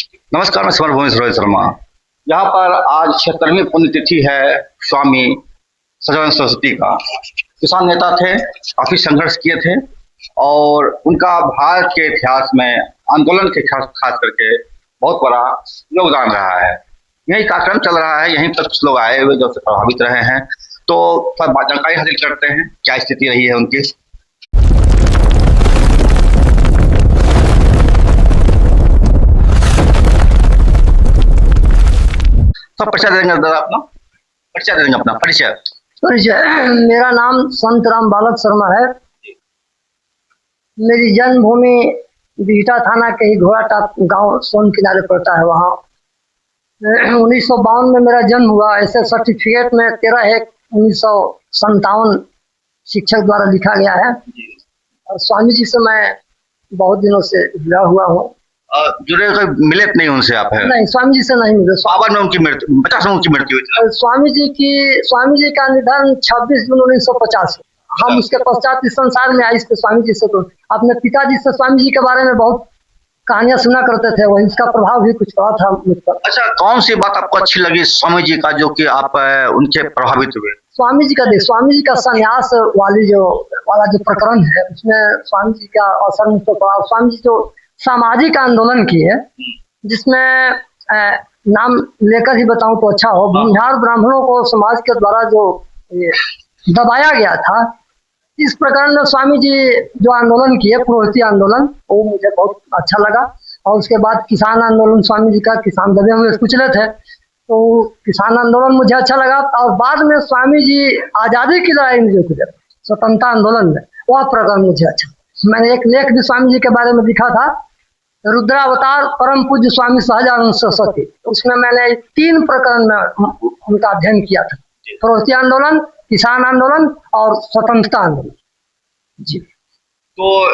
नमस्कार, मैं समर भूमि रोहित शर्मा। यहाँ पर आज 76वीं पुण्यतिथि है स्वामी सच्चिदानंद सरस्वती का। किसान नेता थे, काफी संघर्ष किए थे और उनका भारत के इतिहास में आंदोलन के खास करके बहुत बड़ा योगदान रहा है। यही कार्यक्रम चल रहा है, यहीं पर कुछ लोग आए हुए जो प्रभावित रहे हैं, तो सब जानकारी हासिल करते हैं क्या स्थिति रही है उनकी। सब परिचय देंगे दादा, अपना परिचय देंगे, अपना परिचय। मेरा नाम संत राम बालक शर्मा है। मेरी जन्मभूमि बिहटा थाना के ही घोड़ाटाप गांव सोन किनारे पड़ता है। वहाँ 1952 में मेरा जन्म हुआ। ऐसे सर्टिफिकेट में 13/1/1957 शिक्षक द्वारा लिखा गया है। और स्वामी जी से मैं बहुत दिनों से जुड़ा हुआ हूँ। जुड़े मिले नहीं उनसे आप? है नहीं, स्वामी जी से नहीं मिले। बाबा ने उनकी मृत्यु 50 में उनकी मृत्यु हुई। स्वामी जी का निधन 26 जून 1950। हम उसके पश्चात इस संसार में आए। स्वामी जी से तो अपने पिताजी से स्वामी जी के बारे में बहुत कहानियां सुना करते थे, वही इसका प्रभाव भी कुछ पड़ा था मुझ पर। अच्छा, कौन सी बात आपको अच्छी लगी स्वामी जी का जो कि आप उनसे प्रभावित हुए? स्वामी जी का संन्यास वाला जो प्रकरण है, उसमें स्वामी जी का असर मुझ पर पड़ा। स्वामी जी जो सामाजिक आंदोलन किए, जिसमें नाम लेकर ही बताऊं तो अच्छा हो, भूमिहार ब्राह्मणों को समाज के द्वारा जो दबाया गया था, इस प्रकरण में स्वामी जी जो आंदोलन किए, पुरोहिती आंदोलन, वो मुझे बहुत अच्छा लगा। और उसके बाद किसान आंदोलन, स्वामी जी का किसान दबे हुए कुचले थे, तो किसान आंदोलन मुझे अच्छा लगा। और बाद में स्वामी जी आज़ादी की लड़ाई में जो थे, स्वतंत्रता आंदोलन में, वह प्रकरण मुझे अच्छा। मैंने एक लेख भी स्वामी जी के बारे में लिखा था, रुद्रावतार परम पूज्य स्वामी सहजानंद सरस्वती। उसमें मैंने 3 प्रकरण में उनका अध्ययन किया था, पुरोहिती आंदोलन, किसान आंदोलन और स्वतंत्रता आंदोलन। जी, तो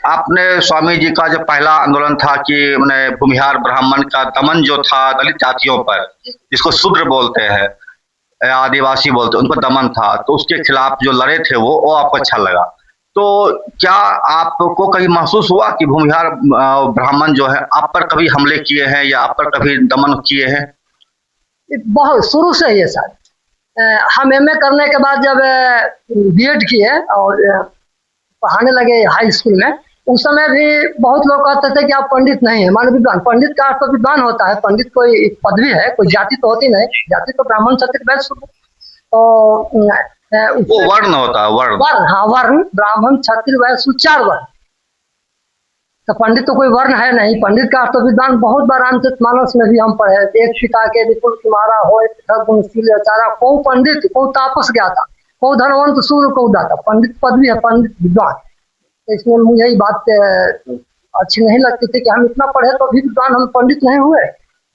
आपने स्वामी जी का जो पहला आंदोलन था कि भूमिहार ब्राह्मण का दमन जो था दलित जातियों पर, जिसको शूद्र बोलते हैं, आदिवासी बोलते हैं, उनको दमन था, तो उसके खिलाफ जो लड़े थे वो आपको अच्छा लगा। तो क्या आपको कभी महसूस हुआ कि भूमिहार ब्राह्मण जो है आप पर कभी हमले किए हैं या आप पर कभी दमन किए हैं? बहुत शुरू से ही सर। हम एमए करने के बाद जब बीएड किए और पढ़ाने लगे हाई स्कूल में, उस समय भी बहुत लोग कहते थे कि आप पंडित नहीं है, मान विद्वान। पंडित का अर्थ तो विद्वान होता है, पंडित कोई पदवी है, कोई जाति तो होती नहीं। जाति तो ब्राह्मण क्षत्रिय वैश्य, वो वर्ण होता है, वर्ण। हाँ, वर्ण, ब्राह्मण क्षत्रिय वैश्य 4 वर्ण। तो पंडित तो कोई वर्ण है नहीं। पंडित का अर्थ तो विद्वान। बहुत बार रामचरितमानस में भी हम पढ़े, एक पिता के विपुल कुमारा हो, गुणशील चारा, को पंडित को तापस गया था, को धनवंत सूर्य को दाता। पंडित पदवी है, पंडित विद्वान। तो इसमें मुझे ये बात अच्छी नहीं लगती थी कि हम इतना पढ़े तो भी विद्वान, हम पंडित नहीं हुए,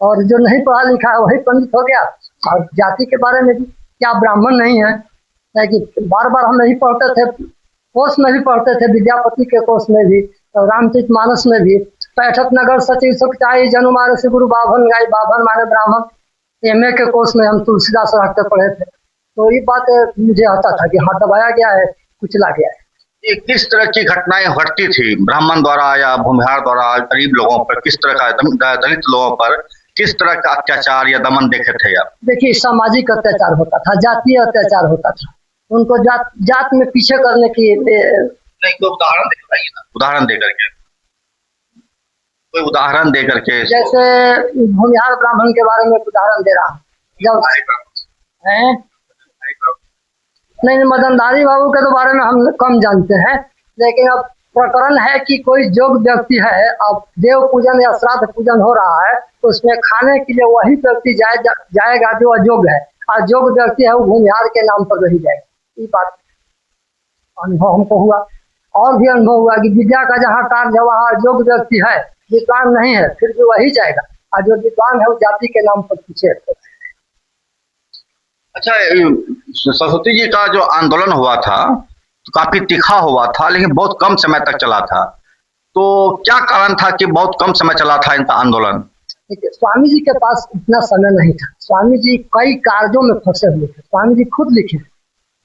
और जो नहीं पढ़ा लिखा है वही पंडित हो गया। और जाति के बारे में भी क्या ब्राह्मण नहीं है, कि बार बार हम नहीं पढ़ते थे, कोष में भी पढ़ते थे, विद्यापति के कोष में भी, रामचरितमानस में भी। पैठक नगर सचिव सुखचाई जनुमार से गुरु बाभन गाय, बाभन माने ब्राह्मण, एमए के कोर्स में हम तुलसीदास रखते पढ़े थे। तो ये बात मुझे आता था कि हाँ, दबाया गया है, कुचला गया है। ये किस तरह की घटनाएं घटती थी ब्राह्मण द्वारा या भूमिहार द्वारा गरीब लोगों पर? किस तरह का दलित लोगों पर किस तरह का अत्याचार या दमन देखे थे आप? देखिए, सामाजिक अत्याचार होता था, जातीय अत्याचार होता था, उनको जात में पीछे करने की। नहीं, कोई उदाहरण दिखाइए ना, उदाहरण दे करके, कोई उदाहरण दे करके। जैसे भूमिहार ब्राह्मण के बारे में उदाहरण दे रहा हूँ। जब नहीं, मदनधारी बाबू के तो बारे में हम कम जानते हैं, लेकिन अब प्रकरण है कि कोई योग्य व्यक्ति है, अब देव पूजन या श्राद्ध पूजन हो रहा है, तो उसमें खाने के लिए वही व्यक्ति जाएगा जो अयोग्य है, और योग्य व्यक्ति है वो भूमिहार के नाम पर रही जाएगा। ये बात अनुभव हमको हुआ। और भी अनुभव हुआ कि विद्या का जहाँ कार्य है वहाँ योग्य व्यक्ति है, विद्वान नहीं है, फिर भी वही जाएगा, और जो विद्वान है वो जाति के नाम पर पीछे। अच्छा, सरस्वती जी का जो आंदोलन हुआ था तो काफी तीखा हुआ था, लेकिन बहुत कम समय तक चला था। तो क्या कारण था कि बहुत कम समय चला था इनका आंदोलन? स्वामी जी के पास इतना समय नहीं था। स्वामी जी कई कार्यों में फंसे हुए थे। स्वामी जी खुद लिखे।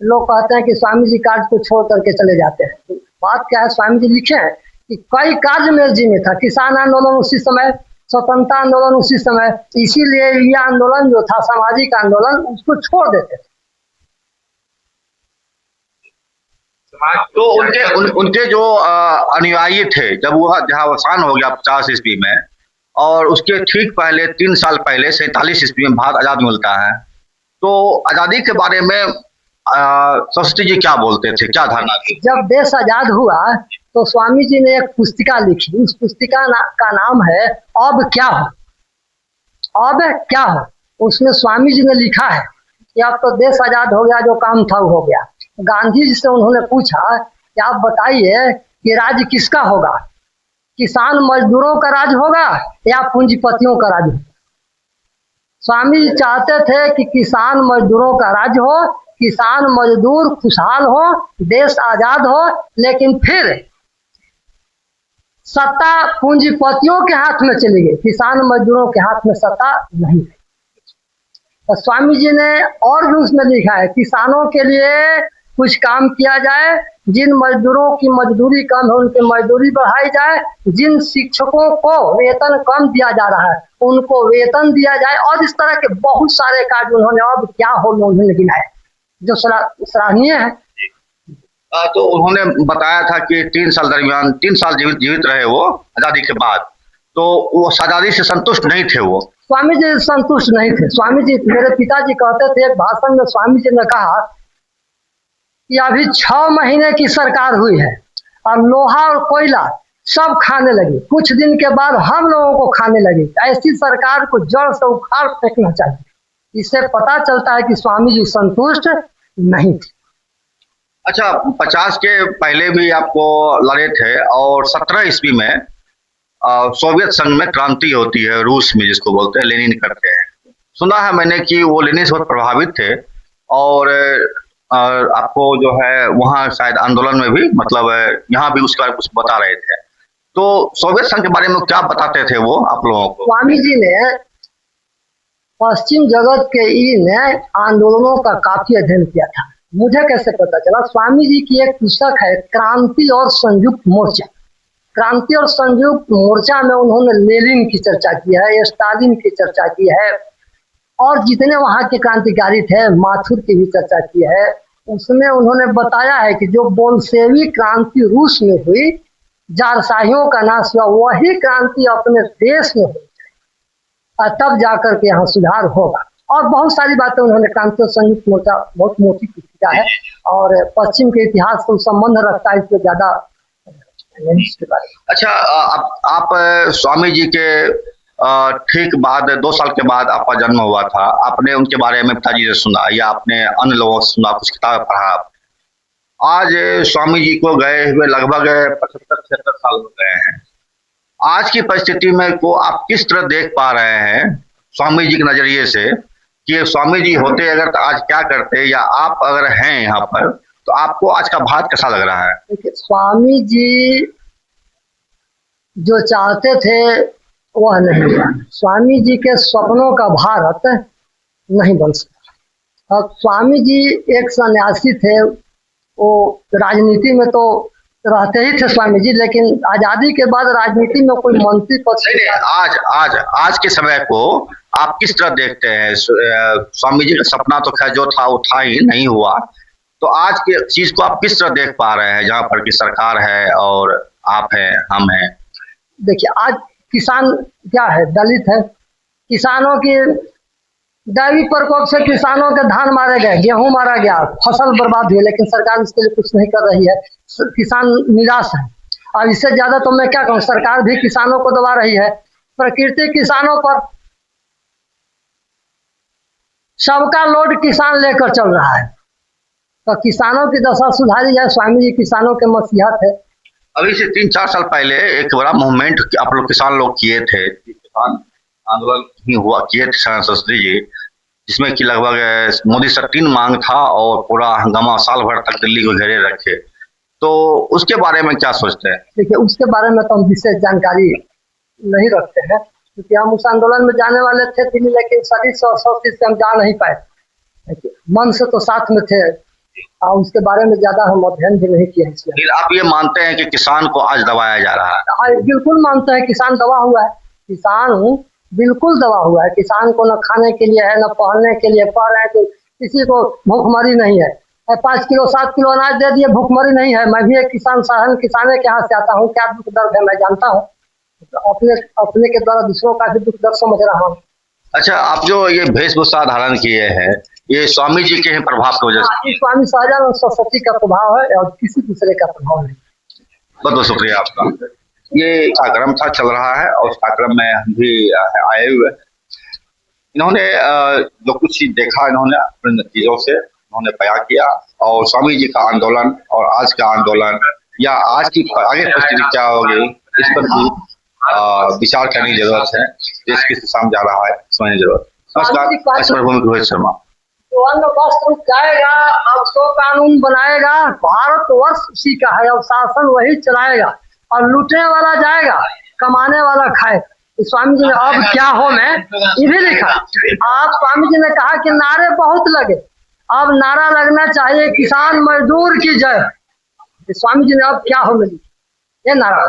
लोग कहते हैं कि स्वामी जी कार्य को छोड़ करके चले जाते हैं, तो बात क्या है, स्वामी जी लिखे हैं कि कई कार्य में जी में था। किसान आंदोलन उसी समय स्वतंत्रता आंदोलन उसी समय, इसीलिए ये आंदोलन जो था सामाजिक आंदोलन उसको छोड़ देते थे। तो उनके जो अनुयायी थे, जब वह जहाँ अवसान हो गया 50 ईस्वी में, और उसके ठीक पहले 3 साल पहले 47 ईस्वी में भारत आजाद मिलता है, तो आजादी के बारे में सरस्वती जी क्या बोलते थे, क्या धारणा थी? जब देश आजाद हुआ तो स्वामी जी ने एक पुस्तिका लिखी, उस पुस्तिका का नाम है अब क्या हो, अब क्या हो। उसमें स्वामी जी ने लिखा है कि अब तो देश आजाद हो गया, जो काम था वो हो गया। गांधी जी से उन्होंने पूछा कि आप बताइए कि राज्य किसका होगा, किसान मजदूरों का राज होगा या पूंजीपतियों का राज होगा। स्वामी जी चाहते थे कि किसान मजदूरों का राज हो, किसान मजदूर खुशहाल हो, देश आजाद हो, लेकिन फिर सत्ता पूंजीपतियों के हाथ में चली गई, किसान मजदूरों के हाथ में सत्ता नहीं है। तो स्वामी जी ने और भी उसमें लिखा है किसानों के लिए कुछ काम किया जाए, जिन मजदूरों की मजदूरी कम है उनकी मजदूरी बढ़ाई जाए, जिन शिक्षकों को वेतन कम दिया जा रहा है उनको वेतन दिया जाए, और इस तरह के बहुत सारे कार्य उन्होंने अब क्या हो उन्होंने गिनाए जो सराहनीय है। तो उन्होंने बताया था कि 3 साल दरमियान 3 साल जीवित रहे वो आजादी के बाद, तो वो आजादी से संतुष्ट नहीं थे। वो स्वामी जी संतुष्ट नहीं थे। स्वामी जी, मेरे पिताजी कहते थे, एक भाषण में स्वामी जी ने कहा कि अभी 6 महीने की सरकार हुई है और लोहा और कोयला सब खाने लगी, कुछ दिन के बाद हम लोगों को खाने लगी। ऐसी सरकार को जड़ से उखाड़ फेंकना चाहिए। इससे पता चलता है कि स्वामी जी संतुष्ट नहीं थे। अच्छा, 50 के पहले भी आपको लड़े थे, और 17 ईस्वी में सोवियत संघ में क्रांति होती है, रूस में, जिसको बोलते हैं लेनिन करते हैं। सुना है मैंने कि वो लेनिन से बहुत प्रभावित थे, और आपको जो है वहाँ शायद आंदोलन में भी, मतलब यहाँ भी उसका कुछ बता रहे थे। तो सोवियत संघ के बारे में क्या बताते थे वो आप लोगों को? स्वामी जी ने पश्चिम जगत के इन आंदोलनों का काफी अध्ययन किया था। मुझे कैसे पता चला? स्वामी जी की एक पुस्तक है क्रांति और संयुक्त मोर्चा। क्रांति और संयुक्त मोर्चा में उन्होंने लेनिन की चर्चा की है, स्टालिन की चर्चा की है, और जितने वहाँ के क्रांतिकारी थे माथुर की भी चर्चा की है। उसमें उन्होंने बताया है कि जो बोल्शेवी क्रांति रूस में हुई, जारशाहियों का नाश हुआ, वही क्रांति अपने देश में हुई, तब जाकर के यहाँ सुधार होगा। और बहुत सारी बातें उन्होंने, क्रांति और संयुक्त मोर्चा बहुत मोटी पुस्तिका है, और पश्चिम के इतिहास से संबंध रखता है, इससे ज्यादा। अच्छा, आप स्वामी जी के ठीक बाद 2 साल के बाद आपका जन्म हुआ था, आपने उनके बारे में पिताजी से सुना या आपने अन्य लोगों से सुना, कुछ किताब पढ़ा। आज स्वामी जी को गए हुए लगभग 75-76 साल हो गए हैं। आज की परिस्थिति में को आप किस तरह देख पा रहे हैं स्वामी जी के नजरिए से, कि स्वामी जी होते अगर तो आज क्या करते, या आप अगर हैं यहाँ पर तो आपको आज का भारत कैसा लग रहा है? देखिए, स्वामी जी जो चाहते थे वह नहीं हुआ। स्वामी जी के सपनों का भारत नहीं बन सका। और स्वामी जी एक सन्यासी थे, वो राजनीति में तो रहते ही थे स्वामी जी, लेकिन आजादी के बाद राजनीति में कोई मंत्री पद नहीं, आज के समय को आप किस तरह देखते हैं? स्वामी जी का सपना तो खैर जो था वो था ही, नहीं हुआ, तो आज के चीज को आप किस तरह देख पा रहे हैं, जहाँ पर की सरकार है और आप हैं, हम हैं? देखिए, आज किसान क्या है, दलित है। किसानों की दैवी प्रकोप से किसानों के धान मारे गए, गेहूं मारा गया, फसल बर्बाद हुई, लेकिन सरकार इसके लिए कुछ नहीं कर रही है। किसान निराश है। और इससे ज्यादा तो मैं क्या कहूँ, सरकार भी किसानों को दबा रही है। प्रकृति किसानों पर, सबका लोड किसान लेकर चल रहा है, तो किसानों की दशा सुधारी जाए। स्वामी जी किसानों के मसीहा थे। अभी से 3-4 साल पहले एक बड़ा मूवमेंट आप लोग किसान लोग किए थे, किसान आंदोलन ही हुआ, किए थे सरस्वती जी, जिसमें कि लगभग मोदी से 3 मांग था और पूरा हंगामा साल भर तक दिल्ली को घेरे रखे। तो उसके बारे में क्या सोचते हैं? देखिए, उसके बारे में तो हम विशेष जानकारी नहीं रखते हैं, क्योंकि हम उस आंदोलन में जाने वाले थे दिल्ली, लेकिन शरीर से से हम जा नहीं पाए। मन से तो साथ में थे, और उसके बारे में ज्यादा हम अध्ययन भी नहीं किए। फिर आप ये मानते हैं कि किसान को आज दबाया जा रहा है? बिल्कुल मानते हैं, किसान दबा हुआ है। किसान बिल्कुल दबा हुआ है। किसान को न खाने के लिए है, न पहनने के लिए, पढ़ रहे हैं तो किसी को भूखमरी नहीं है। 5 किलो 7 किलो अनाज दे दिए, भूखमरी नहीं है। मैं भी एक किसान, साधारण किसाने के यहाँ से आता हूँ, क्या दुख दर्द है मैं जानता हूँ। तो अपने अपने के द्वारा दूसरों का भी दुख दर्द समझ रहा हूँ। अच्छा, आप जो ये वेशभूषा धारण किए हैं, ये स्वामी जी के ही प्रभाव की वजह से? ये स्वामी सहजानंद सरस्वती का प्रभाव है और किसी दूसरे का प्रभाव नहीं। बहुत बहुत शुक्रिया आपका। ये कार्यक्रम था चल रहा है और उस कार्यक्रम में हम भी आए हुए। इन्होंने जो कुछ चीज देखा, इन्होंने अपने नतीजों से इन्होंने बयां किया और स्वामी जी का आंदोलन और आज का आंदोलन या आज की आगे परिस्थिति क्या होगी इस पर भी विचार करने की जरूरत है। देश किस दिशा में जा रहा है समझने की जरूरत। नमस्कार, भूमि रोहित शर्मा। तो अन्न वस्त्र जाएगा, अब तो कानून बनाएगा, भारत वर्ष उसी का है, अब शासन वही चलाएगा और लूटने वाला जाएगा, कमाने वाला खाए। स्वामी जी ने अब क्या हो में ये भी लिखा। आप स्वामी जी ने कहा कि नारे बहुत लगे, अब नारा लगना चाहिए किसान मजदूर की जय। स्वामी जी ने अब क्या हो में ये नारा